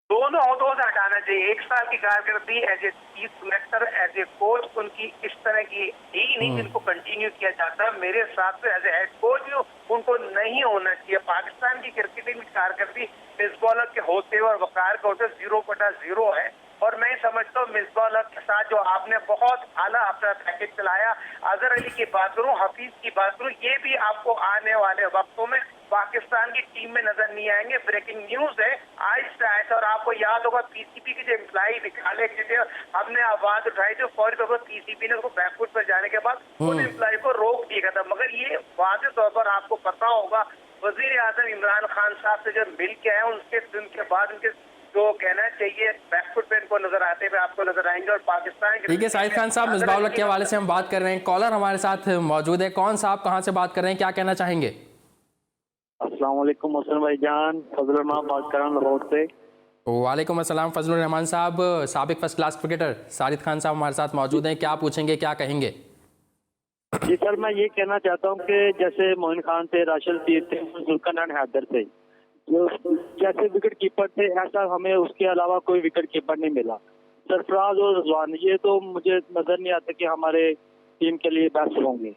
Speaker 12: दोनों ओहदों से हटाना चाहिए। 1 साल की कारकर्दगी as a chief selector, as a coach, उनकी इस तरह की ही नहीं जिनको कंटिन्यू किया जाता। मेरे हिसाब से एज ए हेड कोच उनको नहीं होना चाहिए। पाकिस्तान की क्रिकेटिंग की कारकर्दगी मिसबाह-उल हक के होते और वकार के होते 0/0 है। और मैं समझता हूँ मिसबाह-उल हक के साथ जो आपने बहुत आला अपना पैकेज चलाया, अजहर अली की बात करूँ, हफीज की बात करूँ, ये भी आपको आने वाले वक्तों में पाकिस्तान की टीम में नजर नहीं आएंगे। ब्रेकिंग न्यूज है आज से आया था और आपको याद होगा पीसीबी के जो एम्प्लॉय निकाले गए थे, हमने आवाज उठाई थी, फौरी तौर पर पीसीबी ने उसको बैकफुट पर जाने के बाद उन एम्प्लॉय को रोक दिया था। मगर ये वाज़ेह तौर पर आपको पता होगा वजीर आजम इमरान खान साहब से जब मिल के आए उसके दिन के बाद उनके जो कहना चाहिए बैकफुट पे इनको नजर आते हुए आपको नजर आएंगे। और पाकिस्तान के
Speaker 1: ठीक है साजिद खान साहब, मिसबाह-उल हक के हवाले से हम बात कर रहे हैं। कॉलर हमारे साथ मौजूद है। कौन साहब, कहाँ से बात कर रहे हैं, क्या कहना चाहेंगे?
Speaker 13: अस्सलाम वालेकुम मोहसिन भाईजान, फजल रहमान बात कर रहा हूं लाहौर से।
Speaker 1: वालेकुम अस्सलाम फजलुर रहमान साहब। साबिक first class cricketer Sajid Khan साहब हमारे साथ मौजूद हैं, क्या पूछेंगे, क्या कहेंगे?
Speaker 13: जी सर, मैं ये कहना चाहता हूँ कि जैसे मोइन खान थे, राशिद थे, जुल्करनैन हैदर थे, जो जैसे विकेट कीपर थे, ऐसा हमें उसके अलावा कोई विकेट कीपर नहीं मिला। सरफराज और रज़वान, ये तो मुझे नजर नहीं आता कि हमारे टीम के लिए बेस्ट होंगे।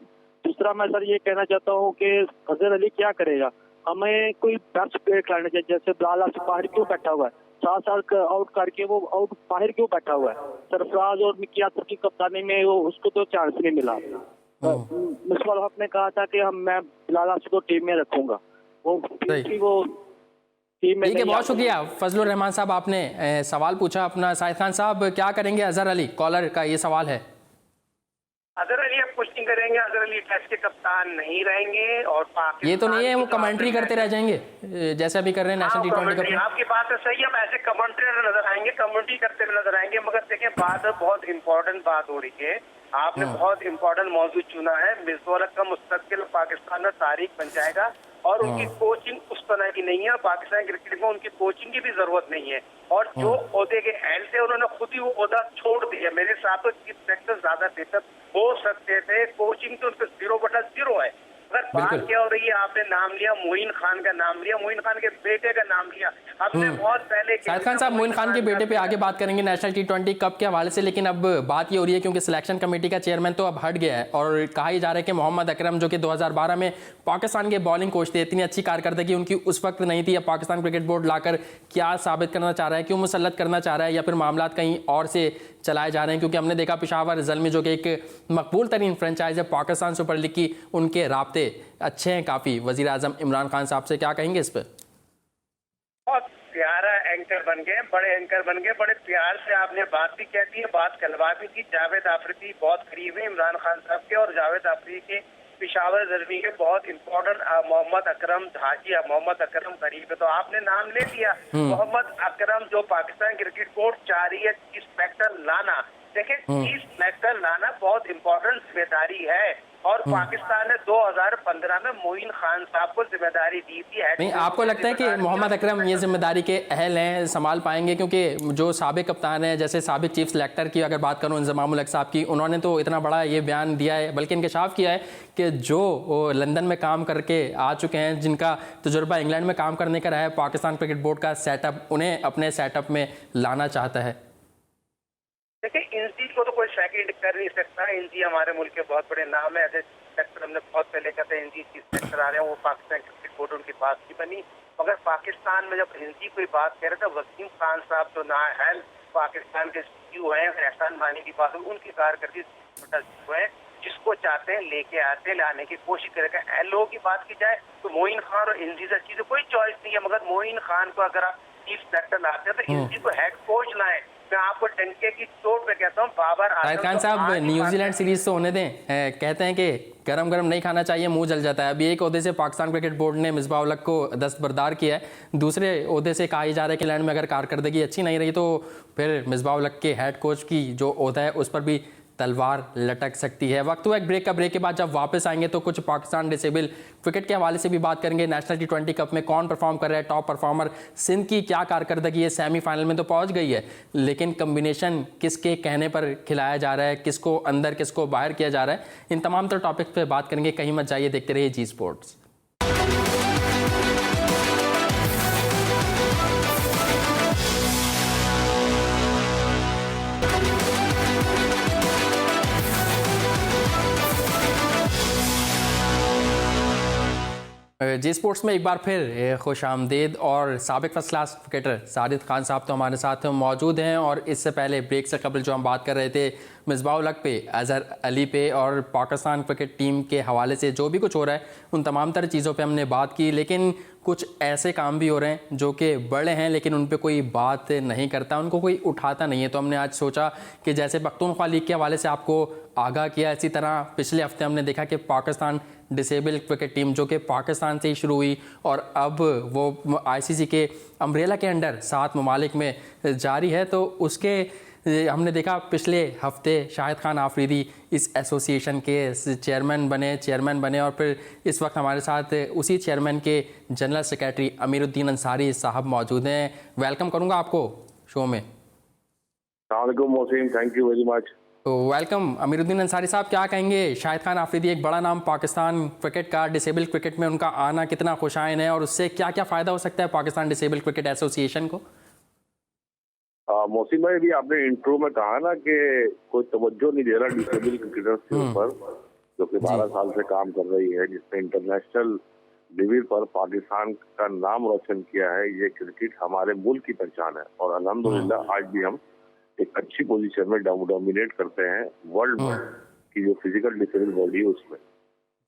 Speaker 13: दूसरा मैं सर ये कहना चाहता हूँ कि अजहर अली क्या करेगा, हमें कोई बेस्ट प्लेयर खिलाना चाहिए। जैसे बिलाल बाहर क्यों बैठा हुआ है, 7 साल आउट करके वो आउट बाहर क्यों बैठा हुआ है? सरफराज और मिकी यासर की कप्तानी में वो उसको तो चांस नहीं मिला। मिसबाह-उल हक ने कहा था कि मैं बिलाल को टीम में रखूंगा, वो
Speaker 1: ठीक है, बहुत शुक्रिया फजलुर रहमान साहब, आपने सवाल पूछा अपना। साजिद खान साहब, क्या करेंगे अजहर अली? कॉलर का ये सवाल है।
Speaker 12: अजहर अली कुछ नहीं करेंगे। अजहर अली टेस्ट के कप्तान नहीं रहेंगे और पाकिस्तान
Speaker 1: ये तो नहीं है वो कमेंट्री करते रह जाएंगे जैसा भी कर रहे हैं नेशनल T20 कप में।
Speaker 12: आपकी बात है सही है, ऐसे कमेंट्री नजर आएंगे, कमेंट्री करते हुए नजर आएंगे। मगर देखिए बात बहुत इंपॉर्टेंट बात हो रही है, आपने बहुत इंपॉर्टेंट मौजूद चुना है। मिसबाह का मुस्तकिल पाकिस्तान में तारीख बन जाएगा और उनकी कोचिंग उस तरह की नहीं है। पाकिस्तान क्रिकेट में उनकी कोचिंग की भी जरूरत नहीं है और जो ओहदे के अहल थे उन्होंने खुद ही वो ओहदा छोड़ दिया। मेरे हिसाब से किस सेक्टर ज्यादा बेहतर हो सकते थे, कोचिंग तो उनके 0/0 है। अगर बात क्या हो रही है, आपने नाम लिया मोइन खान का नाम लिया, मोइन खान के बेटे का नाम लिया। हमने बहुत पहले
Speaker 1: शाहिद खान साहब मोइन खान के बेटे पे आगे बात करेंगे नेशनल T20 कप के हवाले से, लेकिन अब बात ये हो रही है क्योंकि सिलेक्शन कमेटी का चेयरमैन तो अब हट गया है और कहा ही जा रहा है कि मोहम्मद अकरम जो कि 2012 में पाकिस्तान के बॉलिंग कोच थे, इतनी अच्छी कारकर्दगी उनकी उस वक्त नहीं थी। अब पाकिस्तान क्रिकेट बोर्ड लाकर क्या साबित करना चाह रहा है, क्यों मुसल्लत करना चाह रहा है, या फिर मामला कहीं और से चलाए जा रहे हैं? क्योंकि हमने देखा पेशावर ज़ल्मी जो कि एक मकबूल तरीन फ्रेंचाइज है पाकिस्तान सुपर लीग की, उनके राब्ते अच्छे हैं काफ़ी। वज़ीर आज़म इमरान खान साहब से क्या कहेंगे इस पर?
Speaker 12: बहुत प्यारा एंकर बन गए, बड़े एंकर बन गए, बड़े प्यार से आपने बात भी कहती है, बात कलवा भी थी। जावेद आफरीदी बहुत करीब है इमरान खान साहब के और जावेद आफरीदी के पेशावर ज़ल्मी के बहुत इंपॉर्टेंट मोहम्मद अकरम हाजी मोहम्मद अकरम करीब है। तो आपने नाम ले लिया मोहम्मद अकरम, जो पाकिस्तान क्रिकेट बोर्ड चाह रही है चीफ सेलेक्टर लाना। देखिए चीफ सेलेक्टर लाना बहुत इंपॉर्टेंट जिम्मेदारी है और पाकिस्तान ने 2015 में मोइन खान साहब को जिम्मेदारी दी थी।
Speaker 1: नहीं, आपको लगता है कि मोहम्मद अकरम ये जिम्मेदारी के अहल हैं, संभाल पाएंगे? क्योंकि जो साबिक कप्तान है, जैसे साबिक चीफ सेलेक्टर की अगर बात करूं इंजमामुल हक साहब की, उन्होंने तो इतना बड़ा ये बयान दिया है, बल्कि इंकशाफ किया है कि जो लंदन में काम करके आ चुके हैं, जिनका तजुर्बा इंग्लैंड में काम करने का रहा है, पाकिस्तान क्रिकेट बोर्ड का सेटअप उन्हें अपने सेटअप में लाना चाहता है।
Speaker 12: देखिए इनजी को तो कोई सेकंड कर नहीं सकता। इनजी हमारे मुल्क के बहुत बड़े नाम है, ऐसे सेक्टर हमने बहुत पहले कहते हैं इनजी चीफ सेक्टर आ रहे हैं, वो पाकिस्तान क्रिकेट बोर्ड उनकी बात की बनी। मगर पाकिस्तान में जब इनजी कोई बात कह रहे थे, वसीम खान साहब जो ना है पाकिस्तान के सीईओ हैं, एहसान मानी की बात उनकी कारकर्दगी है, जिसको चाहते हैं लेके आते लाने की कोशिश करेगा। एलओ की बात की जाए तो मोइन खान और इनजी से चीजें कोई चॉइस नहीं है, मगर मोइन खान को अगर आप चीफ सेलेक्टर लाते हैं तो इनजी को हेड कोच लाए। मैं आपको डंके की चोट पे कहता हूँ बाबर
Speaker 1: शाहिद खान साहब न्यूजीलैंड सीरीज तो होने दें, कहते हैं कि गरम गरम नहीं खाना चाहिए, मुंह जल जाता है। अभी एक ओहदे से पाकिस्तान क्रिकेट बोर्ड ने मिसबाह उल हक को दस्तबरदार किया है, दूसरे ओहदे से कहा जा रहा है कि इंग्लैंड में अगर कारकर्दगी अच्छी नहीं रही तो फिर मिसबाह उल हक के हेड कोच की जो ओहदा है उस पर भी तलवार लटक सकती है। वक्त हुआ एक ब्रेक का, ब्रेक के बाद जब वापस आएंगे तो कुछ पाकिस्तान डिसेबल क्रिकेट के हवाले से भी बात करेंगे। नेशनल T20 कप में कौन परफॉर्म कर रहा है, टॉप परफॉर्मर सिंध की क्या कारकर्दगी है, सेमीफाइनल में तो पहुंच गई है, लेकिन कम्बिनेशन किसके कहने पर खिलाया जा रहा है, किसको अंदर किसको बाहर किया जा रहा है, इन तमाम तो टॉपिक पे बात करेंगे। कहीं मत जाइए, देखते रहिए जी स्पोर्ट्स। जी स्पोर्ट्स में एक बार फिर खुश आमदीद। और साबिक first class cricketer Sajid Khan साहब तो हमारे साथ मौजूद हैं और इससे पहले ब्रेक से कबल जो हम बात कर रहे थे मिसबाह उल हक पे, अजहर अली पे और पाकिस्तान क्रिकेट टीम के हवाले से जो भी कुछ हो रहा है उन तमाम तरह चीज़ों पे हमने बात की। लेकिन कुछ ऐसे काम भी हो रहे हैं जो कि बड़े हैं लेकिन उन पे कोई बात नहीं करता, उनको कोई उठाता नहीं है। तो हमने आज सोचा कि जैसे पख्तूनख्वा लीग के हवाले से आपको आगाह किया, इसी तरह पिछले हफ्ते हमने देखा कि पाकिस्तान डिसेबल क्रिकेट टीम जो कि पाकिस्तान से ही शुरू हुई और अब वो ICC के अम्ब्रेला के अंडर 7 ममालिक में जारी है, तो उसके हमने देखा पिछले हफ्ते शाहिद खान आफरीदी इस एसोसिएशन के चेयरमैन बने और फिर इस वक्त हमारे साथ उसी चेयरमैन के जनरल सेक्रेटरी अमीरुद्दीन अंसारी साहब मौजूद हैं। वेलकम करूंगा आपको शो में।
Speaker 3: Thank you very much.
Speaker 1: Welcome Amiruddin Ansari साहब, क्या कहेंगे? शाहिद खान आफरीदी एक बड़ा नाम पाकिस्तान क्रिकेट का, डिसेबल क्रिकेट में उनका आना कितना खुशाइन है और उससे क्या क्या फ़ायदा हो सकता है पाकिस्तान डिसेबल क्रिकेट एसोसिएशन को?
Speaker 3: मौसिम भाई, भी आपने इंट्रो में कहा ना कि कोई तवज्जो नहीं दे रहा डिसेबल क्रिकेटर्स के ऊपर, जो कि 12 साल से काम कर रही है, जिसने इंटरनेशनल लेवल पर पाकिस्तान का नाम रोशन किया है। ये क्रिकेट हमारे मुल्क की पहचान है और अल्हम्दुलिल्लाह आज भी हम एक अच्छी पोजीशन में डोमिनेट करते हैं वर्ल्ड में की जो फिजिकल डिसेबल बॉडी है उसमें।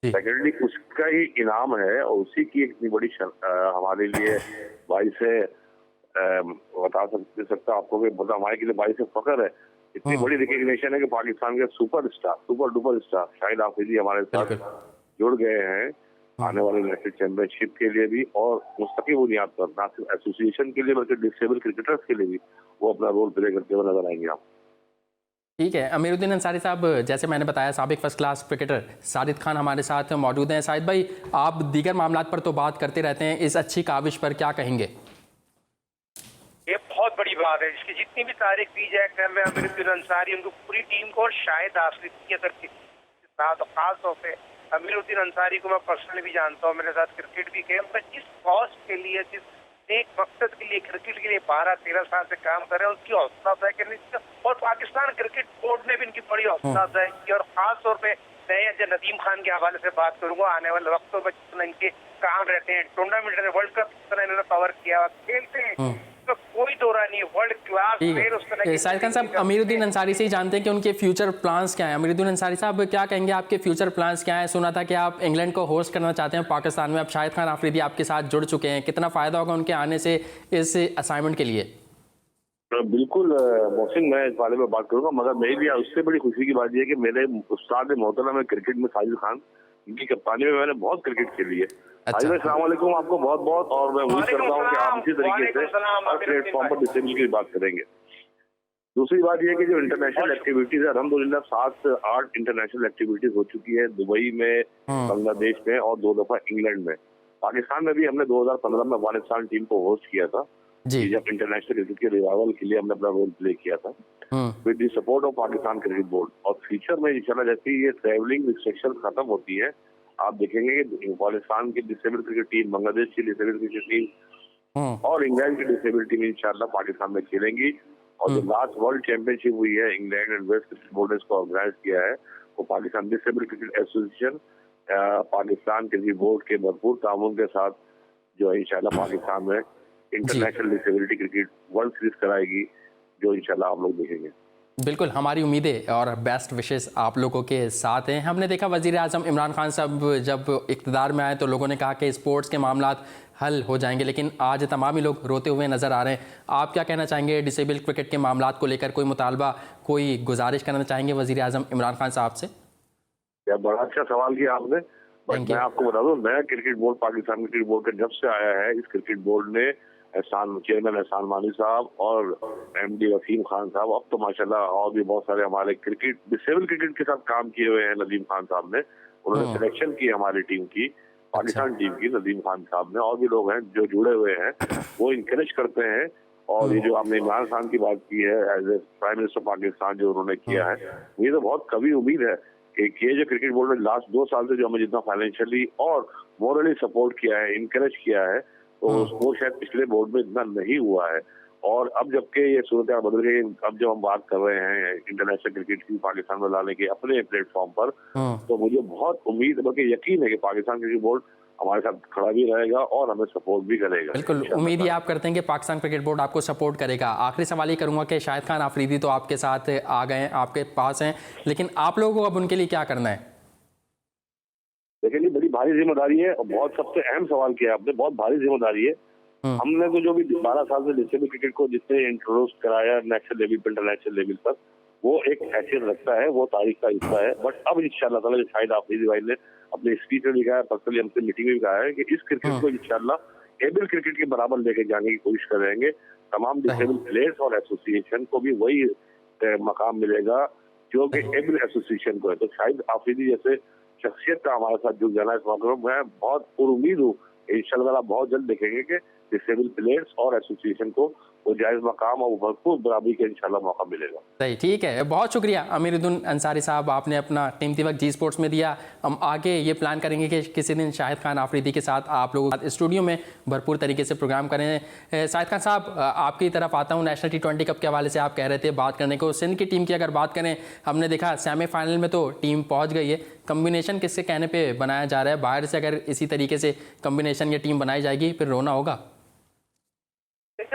Speaker 3: सेकेंडली उसका ही इनाम है और उसी की इतनी बड़ी हमारे लिए बाई से बता सकता आपको कि मतलब हमारे के लिए बाई से फख्र है
Speaker 14: इतनी बड़ी रिकग्निशन है कि पाकिस्तान के super duper star Shahid Afridi हमारे साथ जुड़ गए हैं आने वाले नेशनल चैंपियनशिप के लिए भी, और मुस्तकिल बुनियाद पर ना सिर्फ एसोसिएशन के लिए बल्कि डिसेबल क्रिकेटर्स के लिए भी वो अपना रोल प्ले करते हुए नजर आएंगे आप।
Speaker 1: ठीक है, अमीरुद्दीन अंसारी साहब, जैसे मैंने बताया साबिक first class cricketer Sajid Khan हमारे साथ मौजूद हैं। साजिद भाई, आप दीगर मामलात पर तो बात करते रहते हैं, इस अच्छी काविश पर क्या कहेंगे?
Speaker 12: ये बहुत बड़ी बात है, इसकी जितनी भी तारीफ की जाए कर रहे हैं अमीरुद्दीन अंसारी, उनको पूरी टीम को, और शायद आफरीदी अगर किसी साथ, खास तौर पे अमीरुद्दीन अंसारी को मैं पर्सनली भी जानता हूँ, मेरे साथ क्रिकेट भी खेल, पर जिस कॉज के लिए, जिस एक मकसद के लिए, क्रिकेट के लिए 12-13 साल से काम कर रहे हैं, उसकी हौसला अफजाई करनी चाहिए। और पाकिस्तान क्रिकेट बोर्ड ने भी इनकी बड़ी हौसला अफजाई की, और खास तौर पे मैं नदीम खान के हवाले से बात करूंगा, आने वाले वक्तों में जितना इनके काम रहते हैं, टूर्नामेंट में वर्ल्ड कप जितना इन्होंने कवर किया, खेलते हैं तो कोई दौरा नहीं, वर्ल्ड क्लास प्लेयर उस तरह।
Speaker 1: साहिद खान साहब, अमीरुद्दीन अंसारी से ही जानते हैं कि उनके फ्यूचर प्लान्स क्या हैं। अमीरुद्दीन अंसारी साहब, क्या कहेंगे, आपके फ्यूचर प्लान्स क्या हैं? सुना था कि आप इंग्लैंड को होस्ट करना चाहते हैं पाकिस्तान में, अब शाहिद खान आफरीदी आपके साथ जुड़ चुके हैं, कितना फ़ायदा होगा उनके आने से इस असाइनमेंट के लिए?
Speaker 14: बिल्कुल मोहसिन, मैं इस बारे में बात करूंगा, मगर मेरे लिए उससे बड़ी खुशी की बात यह है कि मेरे उस्ताद मोहतरम में क्रिकेट में साजिद खान, इनकी कप्तानी में मैंने बहुत क्रिकेट खेली है।
Speaker 1: अच्छा।
Speaker 14: अस्सलाम वालेकुम आपको बहुत बहुत, और मैं उम्मीद करता हूँ कि आप इसी तरीके से हर प्लेटफॉर्म पर डिसेबल की बात करेंगे। दूसरी बात यह है कि जो इंटरनेशनल एक्टिविटीज है, अल्हम्दुलिल्लाह 7-8 इंटरनेशनल एक्टिविटीज हो चुकी है, दुबई में, बांग्लादेश में, और 2 दफा इंग्लैंड में। पाकिस्तान में भी हमने 2015 में अफगानिस्तान टीम को होस्ट किया था, जब इंटरनेशनल क्रिकेट के रिवाइवल के लिए हमने अपना रोल प्ले किया था with the support of Pakistan cricket board. और फ्यूचर में इंशाल्लाह जैसे ये ट्रैवलिंग रिस्ट्रिक्शन खत्म होती है, आप देखेंगे कि पाकिस्तान की डिसेबल क्रिकेट टीम, बांग्लादेश की डिसेबल क्रिकेट टीम और इंग्लैंड की डिसेबल टीम इंशाल्लाह पाकिस्तान में खेलेंगी। और जो लास्ट वर्ल्ड चैंपियनशिप हुई है, England and West cricket board ने इसको ऑर्गेनाइज किया है, वो Pakistan disabled cricket association Pakistan cricket board के भरपूर ताउन के साथ जो है इंशाल्लाह पाकिस्तान में international disability cricket world series कराएगी, जो इंशाल्लाह आप लोग देखेंगे।
Speaker 1: बिल्कुल, हमारी उम्मीदें और बेस्ट विशेस आप लोगों के साथ हैं। हमने देखा वज़ीर आज़म इमरान खान साहब जब इक़्तिदार में आए तो लोगों ने कहा कि स्पोर्ट्स के मामलात हल हो जाएंगे, लेकिन आज तमाम ही लोग रोते हुए नज़र आ रहे हैं। आप क्या कहना चाहेंगे डिसेबल क्रिकेट के मामलात को लेकर? कोई मुतालबा, कोई गुजारिश करना चाहेंगे वज़ीर आज़म इमरान खान साहब से?
Speaker 14: बड़ा अच्छा सवाल किया आपने। मैं आपको बता दूं, नया cricket board, Pakistan cricket board का जब से आया है, इस क्रिकेट बोर्ड ने चेयरमैन एहसान मानी साहब और एमडी वसीम खान साहब, अब तो माशाल्लाह और भी बहुत सारे हमारे क्रिकेट डिसेबल क्रिकेट के साथ काम किए हुए हैं। नदीम खान साहब ने, उन्होंने सिलेक्शन की हमारी टीम की, पाकिस्तान टीम की, नदीम खान साहब ने, और भी लोग हैं जो जुड़े हुए हैं, वो इंकरेज करते हैं। और ये जो आपने इमरान खान की बात की है as a prime minister Pakistan, जो उन्होंने किया है, ये तो बहुत कभी उम्मीद है कि ये जो क्रिकेट बोर्ड ने लास्ट 2 साल से जो हमें जितना फाइनेंशियली और मोरली सपोर्ट किया है, इंकरेज किया है, तो वो शायद पिछले बोर्ड में इतना नहीं हुआ है। और अब जबकि ये सूरत बदल गई, अब जब हम बात कर रहे हैं इंटरनेशनल क्रिकेट की पाकिस्तान में लाने के अपने प्लेटफॉर्म पर, तो मुझे बहुत उम्मीद, बल्कि यकीन है कि पाकिस्तान क्रिकेट बोर्ड हमारे साथ खड़ा भी रहेगा और हमें सपोर्ट भी करेगा।
Speaker 1: बिल्कुल, उम्मीद ये आप करते हैं कि पाकिस्तान क्रिकेट बोर्ड आपको सपोर्ट करेगा। आखिरी सवाल ये करूंगा कि शाहिद खान आफरीदी तो आपके साथ आ गए हैं, आपके पास हैं, लेकिन आप लोगों को अब उनके लिए क्या करना है?
Speaker 14: देखिए, बड़ी भारी जिम्मेदारी है और बहुत सबसे अहम सवाल किया आपने, बहुत भारी जिम्मेदारी है। हमने तो जो भी 12 साल से डिसेबल क्रिकेट को जिसने इंट्रोड्यूस कराया नेशनल लेवल पर, इंटरनेशनल लेवल पर, वो एक हैसियत रखता है, वो तारीख का हिस्सा है। बट अब इंशाल्लाह ताला शाहिद आफरीदी भाई ने अपने स्पीच में भी कहा है, पर्सनली हमसे मीटिंग में भी कहा है कि इस क्रिकेट को इंशाल्लाह एबल क्रिकेट के बराबर लेके जाने की कोशिश करेंगे। तमाम डिसेबल प्लेयर्स और एसोसिएशन को भी वही मकाम मिलेगा जो कि एबल एसोसिएशन को है। तो शाहिद आफरीदी जैसे शख्सियत का हमारे साथ जुड़ जाना इस मौके में मैं बहुत उम्मीद हूँ, इंशाल्लाह बहुत जल्द देखेंगे कि डिसेबल प्लेयर्स और एसोसिएशन को वो जायज मकाम और भरपूर बराबरी का इंशाल्लाह मौका मिलेगा।
Speaker 1: सही, ठीक है, बहुत शुक्रिया अमीरुद्दीन अंसारी साहब, आपने अपना कीमती वक्त जी स्पोर्ट्स में दिया। हम आगे ये प्लान करेंगे कि किसी दिन शाहिद खान आफरीदी के साथ आप लोगों के स्टूडियो में भरपूर तरीके से प्रोग्राम करें। शाहिद खान साहब, आपकी तरफ आता हूँ, नेशनल T20 कप के हवाले से आप कह रहे थे बात करने को। सिंध की टीम की अगर बात करें, हमने देखा सेमीफाइनल में तो टीम पहुँच गई है। कम्बिनेशन किसके कहने पर बनाया जा रहा है? बाहर से अगर इसी तरीके से कम्बिनेशन या टीम बनाई जाएगी फिर रोना होगा।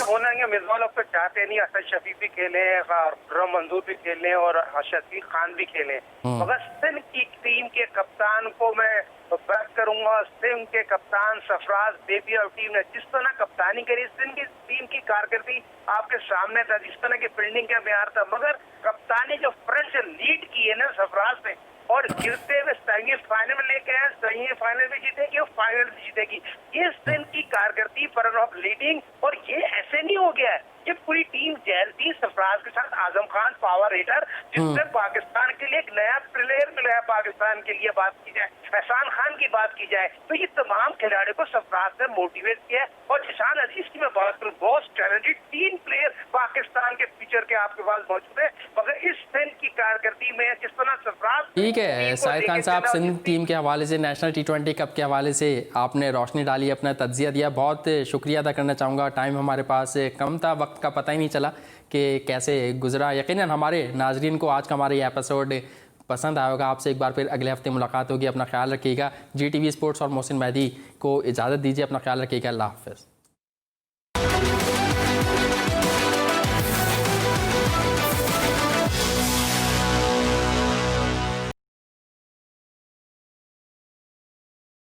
Speaker 12: होना है, मिसबाह लोग तो चाहते नहीं असद शफीक भी खेले, खुर्रम मंजूर भी खेले और शफीक खान भी खेले, मगर सिंध की टीम के कप्तान को मैं बात करूंगा। सिंध के कप्तान सरफराज बेबी और टीम ने जिस तरह कप्तानी करी, सिंध की टीम की कारकर्दगी आपके सामने था, जिस तरह की फील्डिंग का म्यार था, मगर कप्तानी जो फ्रंट से लीड की है ना सरफराज ने, और गिरते हुए सेमीफाइनल में लेके आए, सेमीफाइनल भी जीतेगी और फाइनल भी जीतेगी। ये सिंध की कारकर्दगी पर ऑफ लीडिंग, और ये ऐसे नहीं हो गया है, ये पूरी टीम जैल थी सरफराज के साथ आजम खान पावर हिटर, जिससे पाकिस्तान के लिए एक नया प्लेयर मिला है। पाकिस्तान के लिए बात की जाए, एहसान खान की बात की जाए, तो ये तमाम खिलाड़ियों को सरफराज ने मोटिवेट किया। और ईशान अजीज की मैं बात करूँ, बहुत टैलेंटेड 3 प्लेयर पाकिस्तान के फीचर के आपके पास मौजूद है, मगर इस सिंध की कारकर्दगी में जिस तरह सरफराज।
Speaker 1: ठीक है साहिद खान साहब, सिंध टीम के हवाले से, नेशनल T20 कप के हवाले से आपने रोशनी डाली, अपना तज्जिया दिया, बहुत शुक्रिया अदा करना चाहूँगा। टाइम हमारे पास कम था, वक्त का पता ही नहीं चला कि कैसे गुजरा। यकीनन हमारे नाजरीन को आज का हमारा ये एपिसोड पसंद आया होगा। आपसे एक बार फिर अगले हफ्ते मुलाकात होगी। अपना ख्याल रखिएगा। GTV स्पोर्ट्स और मोहसिन मेहदी को इजाज़त दीजिए। अपना ख्याल रखिएगा। अल्लाह हाफ़िज़।